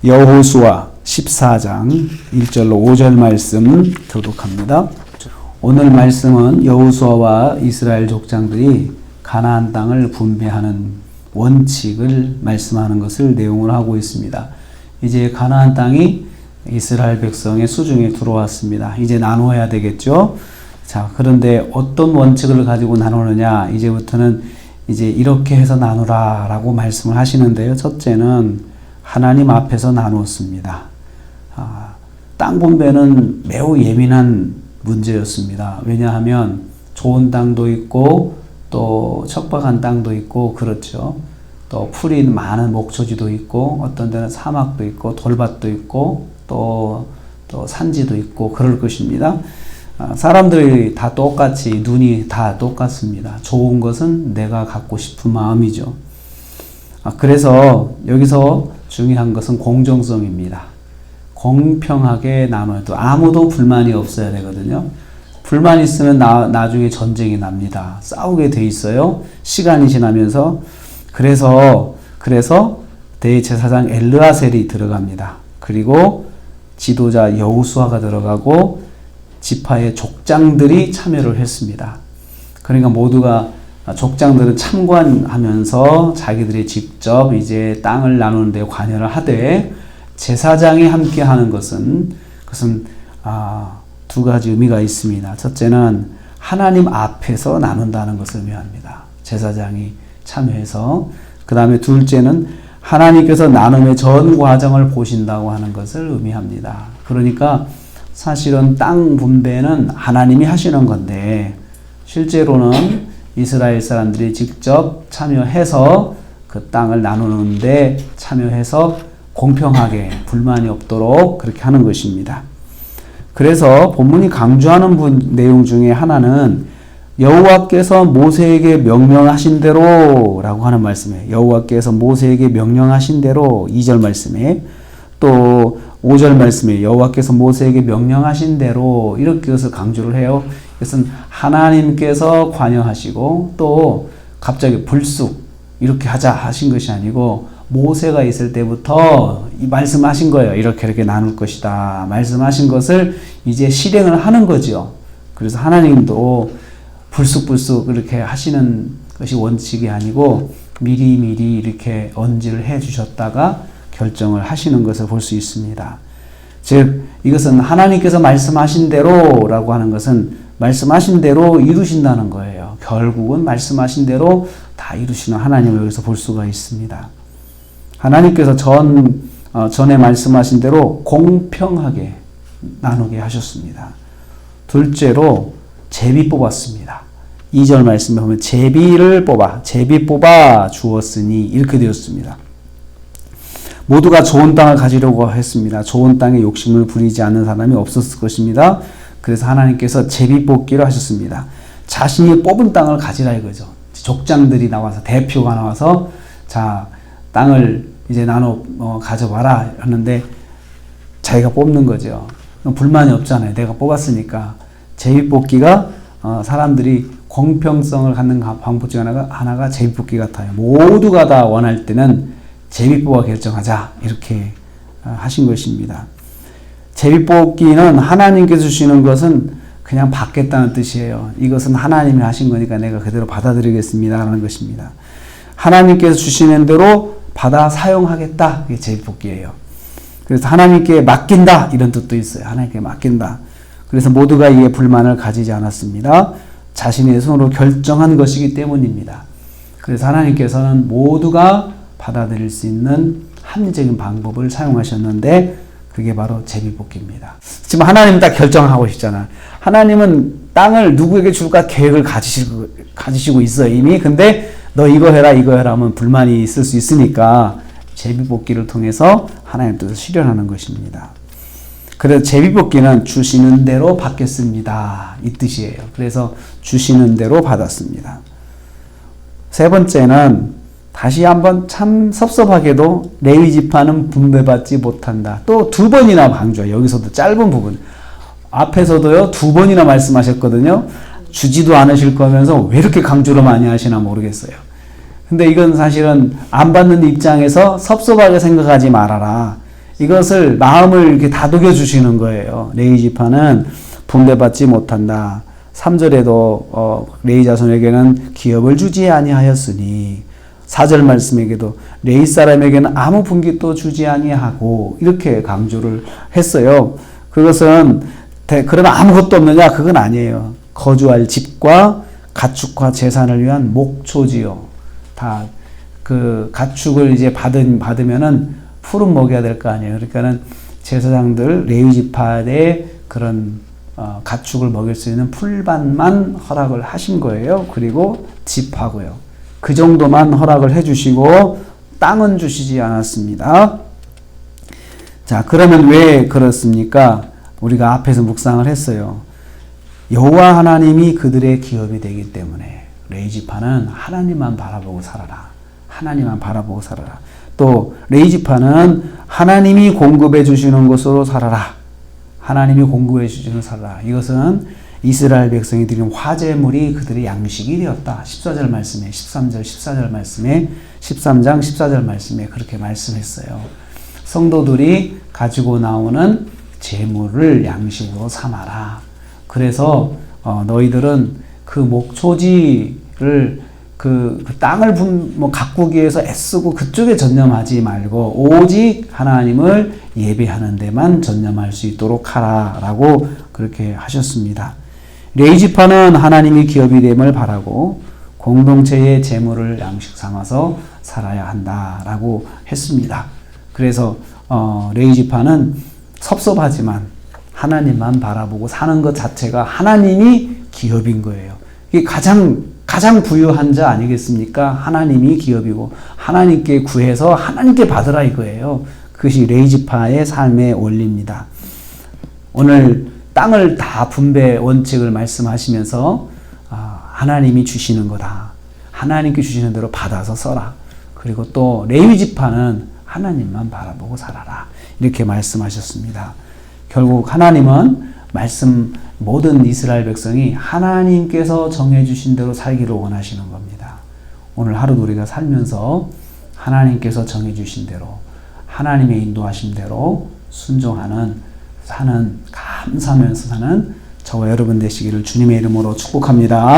여호수아 14장 1절로 5절 말씀 교독합니다. 오늘 말씀은 여호수아와 이스라엘 족장들이 가나안 땅을 분배하는 원칙을 말씀하는 것을 내용으로 하고 있습니다. 이제 가나안 땅이 이스라엘 백성의 수중에 들어왔습니다. 이제 나눠야 되겠죠. 자, 그런데 어떤 원칙을 가지고 나누느냐? 이제부터는 이제 이렇게 해서 나누라 라고 말씀을 하시는데요. 첫째는 하나님 앞에서 나누었습니다. 땅 분배는 매우 예민한 문제였습니다. 왜냐하면 좋은 땅도 있고 또 척박한 땅도 있고 그렇죠. 또 풀이 많은 목초지도 있고 어떤 데는 사막도 있고 돌밭도 있고 또 산지도 있고 그럴 것입니다. 사람들이 다 똑같이 눈이 다 똑같습니다. 좋은 것은 내가 갖고 싶은 마음이죠. 그래서 여기서 중요한 것은 공정성입니다. 공평하게 나눠도 아무도 불만이 없어야 되거든요. 불만 있으면 나중에 전쟁이 납니다. 싸우게 돼 있어요. 시간이 지나면서. 그래서 대제사장 엘르아셀이 들어갑니다. 그리고 지도자 여호수아가 들어가고 지파의 족장들이 참여를 했습니다. 그러니까 모두가 족장들은 참관하면서 자기들이 직접 이제 땅을 나누는 데 관여를 하되 제사장이 함께 하는 것은 두 가지 의미가 있습니다. 첫째는 하나님 앞에서 나눈다는 것을 의미합니다. 제사장이 참여해서. 그 다음에 둘째는 하나님께서 나눔의 전 과정을 보신다고 하는 것을 의미합니다. 그러니까 사실은 땅 분배는 하나님이 하시는 건데 실제로는 이스라엘 사람들이 직접 참여해서 그 땅을 나누는데 참여해서 공평하게 불만이 없도록 그렇게 하는 것입니다. 그래서 본문이 강조하는 내용 중에 하나는 여호와께서 모세에게 명령하신 대로 라고 하는 말씀이에요. 여호와께서 모세에게 명령하신 대로 2절 말씀에 또 5절 말씀에 여호와께서 모세에게 명령하신 대로 이렇게 것을 강조를 해요. 이것은 하나님께서 관여하시고 또 갑자기 불쑥 이렇게 하자 하신 것이 아니고 모세가 있을 때부터 이 말씀하신 거예요. 이렇게 나눌 것이다. 말씀하신 것을 이제 실행을 하는 거죠. 그래서 하나님도 불쑥불쑥 그렇게 하시는 것이 원칙이 아니고 미리미리 이렇게 언지를 해 주셨다가 결정을 하시는 것을 볼 수 있습니다. 즉 이것은 하나님께서 말씀하신 대로라고 하는 것은 말씀하신 대로 이루신다는 거예요. 결국은 말씀하신 대로 다 이루시는 하나님을 여기서 볼 수가 있습니다. 하나님께서 전에 말씀하신 대로 공평하게 나누게 하셨습니다. 둘째로 제비 뽑았습니다. 2절 말씀에 보면 제비 뽑아 주었으니 이렇게 되었습니다. 모두가 좋은 땅을 가지려고 했습니다. 좋은 땅에 욕심을 부리지 않는 사람이 없었을 것입니다. 그래서 하나님께서 제비 뽑기를 하셨습니다. 자신이 뽑은 땅을 가지라 이거죠. 족장들이 나와서 대표가 나와서 자 땅을 이제 나눠 가져봐라 하는데 자기가 뽑는 거죠. 불만이 없잖아요. 내가 뽑았으니까. 제비 뽑기가 사람들이 공평성을 갖는 방법 중 하나가 제비 뽑기 같아요. 모두가 다 원할 때는 제비 뽑아 결정하자 이렇게 하신 것입니다. 제비 뽑기는 하나님께서 주시는 것은 그냥 받겠다는 뜻이에요. 이것은 하나님이 하신 거니까 내가 그대로 받아들이겠습니다 하는 것입니다. 하나님께서 주시는 대로 받아 사용하겠다. 이게 제비 뽑기예요. 그래서 하나님께 맡긴다 이런 뜻도 있어요. 하나님께 맡긴다. 그래서 모두가 이에 불만을 가지지 않았습니다. 자신의 손으로 결정한 것이기 때문입니다. 그래서 하나님께서는 모두가 받아들일 수 있는 합리적인 방법을 사용하셨는데 그게 바로 제비뽑기입니다. 지금 하나님은 딱 결정하고 있잖아요. 하나님은 땅을 누구에게 줄까 계획을 가지시고 있어요 이미. 근데 너 이거 해라 하면 불만이 있을 수 있으니까 제비뽑기를 통해서 하나님 뜻을 실현하는 것입니다. 그래서 제비뽑기는 주시는 대로 받겠습니다 이 뜻이에요. 그래서 주시는 대로 받았습니다. 세 번째는 다시 한번 참 섭섭하게도 레위 지파는 분배받지 못한다. 또 두 번이나 강조해요. 여기서도 짧은 부분. 앞에서도요 2번이나 말씀하셨거든요. 주지도 않으실 거면서 왜 이렇게 강조를 많이 하시나 모르겠어요. 근데 이건 사실은 안 받는 입장에서 섭섭하게 생각하지 말아라. 이것을 마음을 이렇게 다독여 주시는 거예요. 레위 지파는 분배받지 못한다. 3절에도 레위 자손에게는 기업을 주지 아니하였으니 4절 말씀에게도 레위 사람에게는 아무 분깃도 주지 아니하고 이렇게 강조를 했어요. 그것은 그러면 아무것도 없느냐? 그건 아니에요. 거주할 집과 가축과 재산을 위한 목초지요. 다 그 가축을 이제 받으면은 풀은 먹여야 될 거 아니에요. 그러니까는 제사장들 레위 지파의 그런 가축을 먹일 수 있는 풀밭만 허락을 하신 거예요. 그리고 집하고요. 그 정도만 허락을 해주시고 땅은 주시지 않았습니다. 자, 그러면 왜 그렇습니까? 우리가 앞에서 묵상을 했어요. 여호와 하나님이 그들의 기업이 되기 때문에 레위 지파는 하나님만 바라보고 살아라. 하나님만 바라보고 살아라. 또 레위 지파는 하나님이 공급해 주시는 것으로 살아라. 하나님이 공급해 주시는 살아라. 이것은 이스라엘 백성이 드린 화제물이 그들의 양식이 되었다. 14절 말씀에 13절 14절 말씀에 13장 14절 말씀에 그렇게 말씀했어요. 성도들이 가지고 나오는 제물을 양식으로 삼아라. 그래서 너희들은 그 목초지를 그 땅을 가꾸기 위해서 애쓰고 그쪽에 전념하지 말고 오직 하나님을 예배하는 데만 전념할 수 있도록 하라라고 그렇게 하셨습니다. 레위 지파는 하나님이 기업이 됨을 바라고 공동체의 재물을 양식 삼아서 살아야 한다라고 했습니다. 그래서 레위 지파는 섭섭하지만 하나님만 바라보고 사는 것 자체가 하나님이 기업인 거예요. 이게 가장 부유한 자 아니겠습니까? 하나님이 기업이고 하나님께 구해서 하나님께 받으라 이거예요. 그것이 레위 지파의 삶의 원리입니다. 오늘 땅을 다 분배 원칙을 말씀하시면서 하나님이 주시는 거다. 하나님께 주시는 대로 받아서 써라. 그리고 또 레위 지파는 하나님만 바라보고 살아라. 이렇게 말씀하셨습니다. 결국 하나님은 모든 이스라엘 백성이 하나님께서 정해주신 대로 살기를 원하시는 겁니다. 오늘 하루도 우리가 살면서 하나님께서 정해주신 대로 하나님의 인도하신 대로 순종하는 감사하면서 사는 저와 여러분 되시기를 주님의 이름으로 축복합니다.